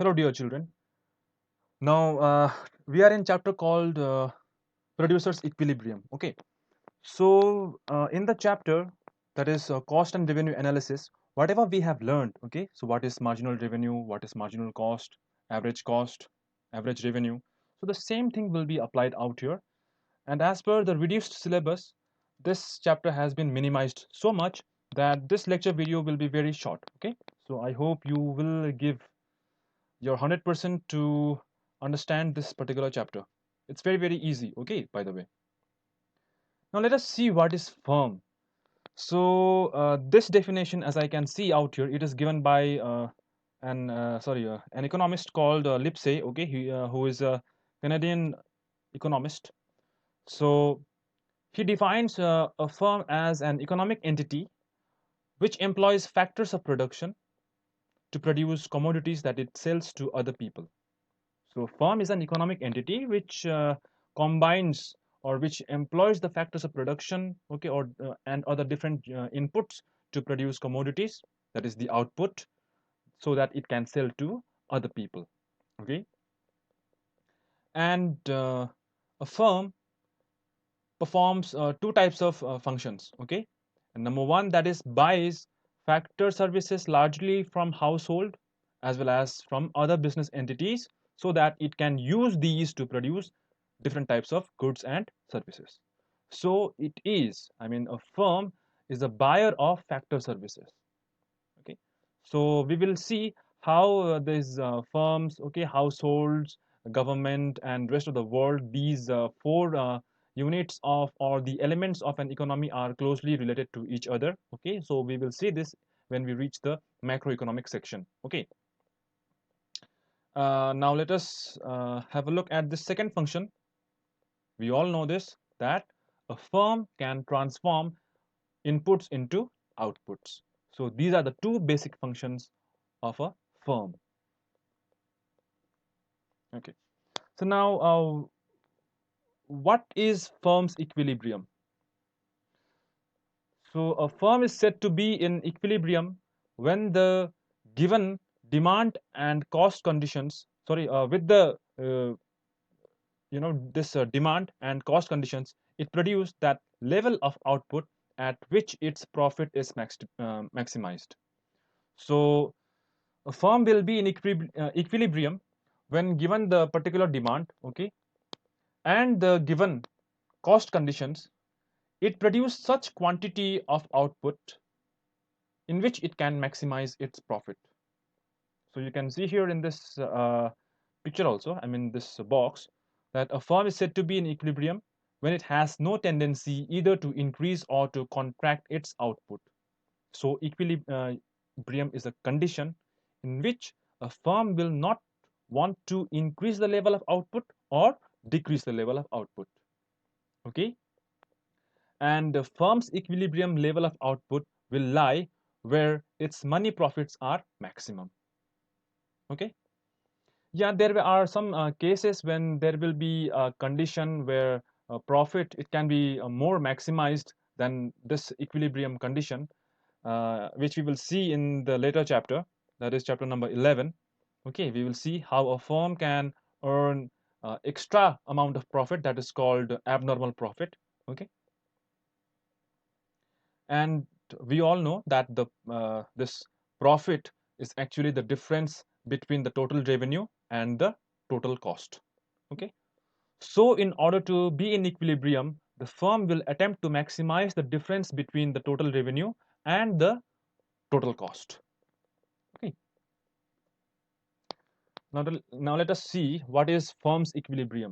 Hello, dear children. Now, we are in chapter called Producers Equilibrium. Okay, so in the chapter that is cost and revenue analysis, whatever we have learned, okay, so what is marginal revenue, what is marginal cost, average revenue. So the same thing will be applied out here. And as per the reduced syllabus, this chapter has been minimized so much that this lecture video will be very short. Okay, so I hope you will give your 100% to understand this particular chapter. It's very, very easy, okay, by the way. Now let us see what is firm. So this definition, as I can see out here, it is given by an economist called Lipsey, okay, who is a Canadian economist. So he defines a firm as an economic entity which employs factors of production to produce commodities that it sells to other people. So firm is an economic entity which combines or which employs the factors of production, okay, or and other different inputs to produce commodities, that is the output, so that it can sell to other people, okay. And a firm performs two types of functions, okay. And number one, that is buys factor services largely from household as well as from other business entities so that it can use these to produce different types of goods and services. So it is, I mean, a firm is a buyer of factor services, okay. So we will see how these firms, okay, households, government and rest of the world, these four units of or the elements of an economy are closely related to each other, okay. So we will see this when we reach the macroeconomic section, okay. Now let us have a look at the second function. We all know this, that a firm can transform inputs into outputs. So these are the two basic functions of a firm. Okay. So now, what is firm's equilibrium? So a firm is said to be in equilibrium when the given demand and cost conditions, sorry, with the this demand and cost conditions, it produces that level of output at which its profit is maximized. So a firm will be in equilibrium when given the particular demand, okay, and the given cost conditions, it produces such quantity of output in which it can maximize its profit. So you can see here in this picture also, I mean this box, that a firm is said to be in equilibrium when it has no tendency either to increase or to contract its output. So equilibrium is a condition in which a firm will not want to increase the level of output or decrease the level of output, okay. And the firm's equilibrium level of output will lie where its money profits are maximum, okay. Yeah, there are some cases when there will be a condition where profit, it can be more maximized than this equilibrium condition, which we will see in the later chapter, that is chapter number 11, okay. We will see how a firm can earn extra amount of profit, that is called abnormal profit, okay. And we all know that the this profit is actually the difference between the total revenue and the total cost, okay. So in order to be in equilibrium, the firm will attempt to maximize the difference between the total revenue and the total cost, okay. Now let us see what is firm's equilibrium.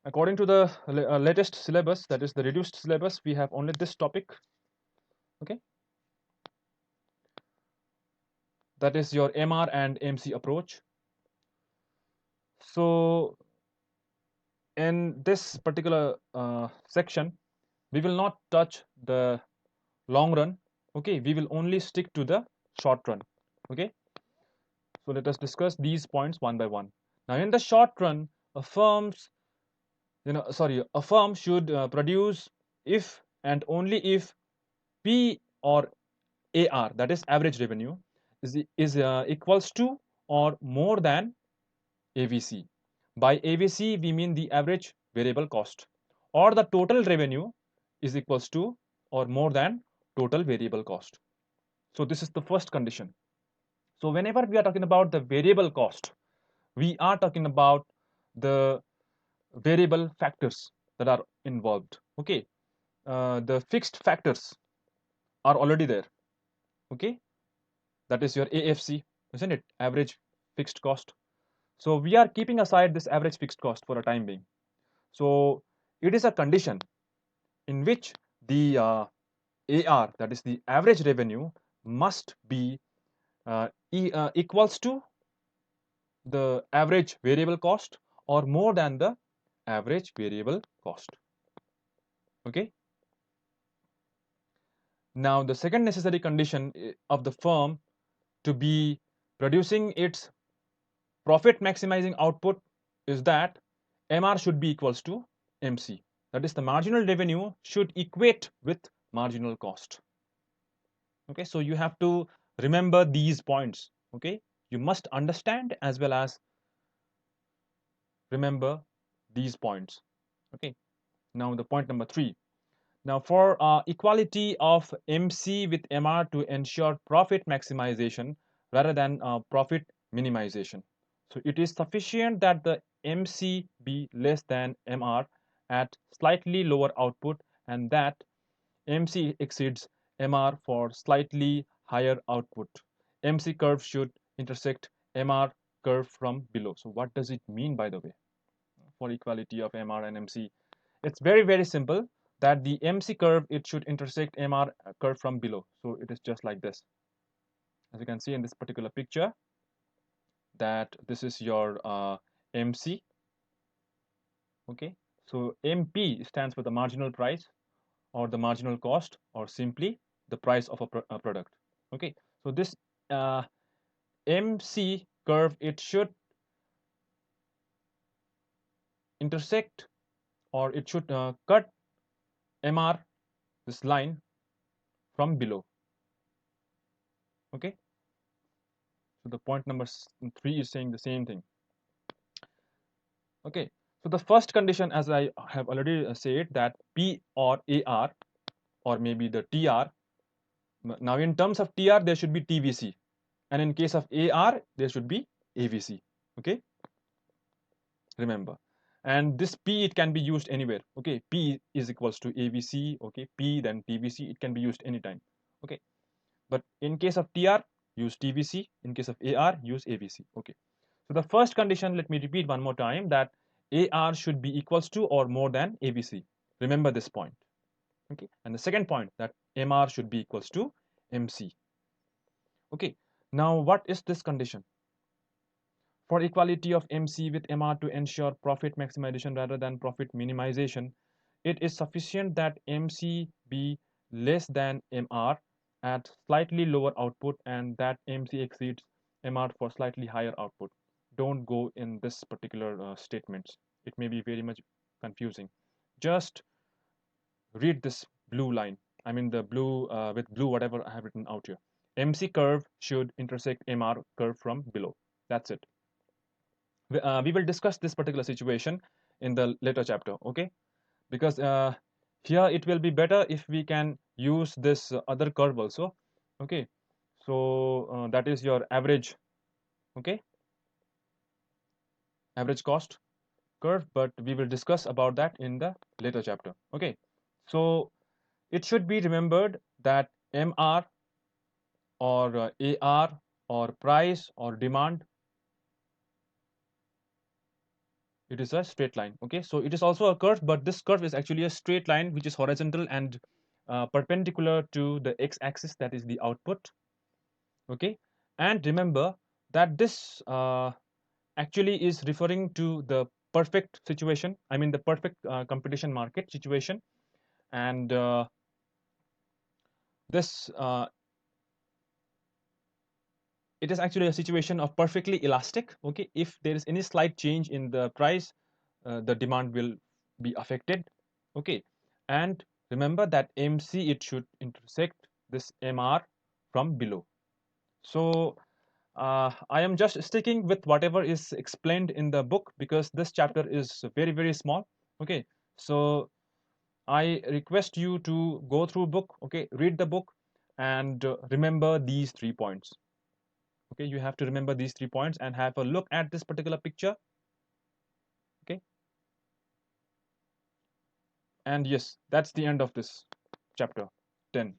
According to the latest syllabus, that is the reduced syllabus, we have only this topic, okay. That is your MR and MC approach. So in this particular section, we will not touch the long run, okay. We will only stick to the short run, okay. So let us discuss these points one by one. Now in the short run, a firm's a firm should produce if and only if P or AR, that is average revenue, is equals to or more than AVC. By AVC, we mean the average variable cost, or the total revenue is equals to or more than total variable cost. So this is the first condition. So whenever we are talking about the variable cost, we are talking about the variable factors that are involved. Okay, the fixed factors are already there. Okay, that is your AFC, isn't it? Average fixed cost. So we are keeping aside this average fixed cost for a time being. So it is a condition in which the AR, that is the average revenue, must be equals to the average variable cost or more than the average variable cost. Okay. Now the second necessary condition of the firm to be producing its profit maximizing output is that MR should be equals to MC. That is, the marginal revenue should equate with marginal cost. Okay, so you have to remember these points. Okay, you must understand as well as remember these points. Okay, now the point number 3. Now for equality of MC with MR to ensure profit maximization rather than profit minimization. So it is sufficient that the MC be less than MR at slightly lower output and that MC exceeds MR for slightly higher output. MC curve should intersect MR curve from below. So what does it mean, by the way, for equality of MR and MC? It's very simple that the MC curve, it should intersect MR curve from below. So it is just like this. As you can see in this particular picture, that this is your MC. Okay, so MP stands for the marginal price or the marginal cost or simply the price of a product. Okay, so this MC curve, it should intersect or it should cut MR, this line, from below. Okay, so the point number 3 is saying the same thing. Okay, so the first condition, as I have already said, that P or AR or maybe the TR. Now in terms of TR, there should be TVC, and in case of AR, there should be AVC. Okay, remember. And this P, it can be used anywhere. Okay, P is equals to AVC. Okay, P then TVC, it can be used anytime. Okay, but in case of TR, use TVC. In case of AR, use AVC. Okay, so the first condition, let me repeat one more time, that AR should be equals to or more than AVC. Remember this point. Okay, and the second point, that MR should be equals to MC. Okay, now what is this condition? For equality of MC with MR to ensure profit maximization rather than profit minimization, it is sufficient that MC be less than MR at slightly lower output and that MC exceeds MR for slightly higher output. Don't go in this particular statements. It may be very much confusing. Just read this blue line. I mean the blue with blue whatever I have written out here. MC curve should intersect MR curve from below. That's it. We will discuss this particular situation in the later chapter. Okay, because here it will be better if we can use this other curve also. Okay, so that is your average. Okay, average cost curve, but we will discuss about that in the later chapter. Okay, so it should be remembered that MR or AR or price or demand, it is a straight line. Okay, so it is also a curve, but this curve is actually a straight line which is horizontal and perpendicular to the x-axis, that is the output. Okay, and remember that this actually is referring to the perfect situation, I mean the perfect competition market situation, and this it is actually a situation of perfectly elastic. Okay, if there is any slight change in the price, the demand will be affected. Okay, and remember that MC, it should intersect this MR from below. So I am just sticking with whatever is explained in the book because this chapter is very, very small. Okay, so I request you to go through book, okay, read the book, and remember these 3 points. Okay, you have to remember these 3 points and have a look at this particular picture. Okay, and yes, that's the end of this chapter 10.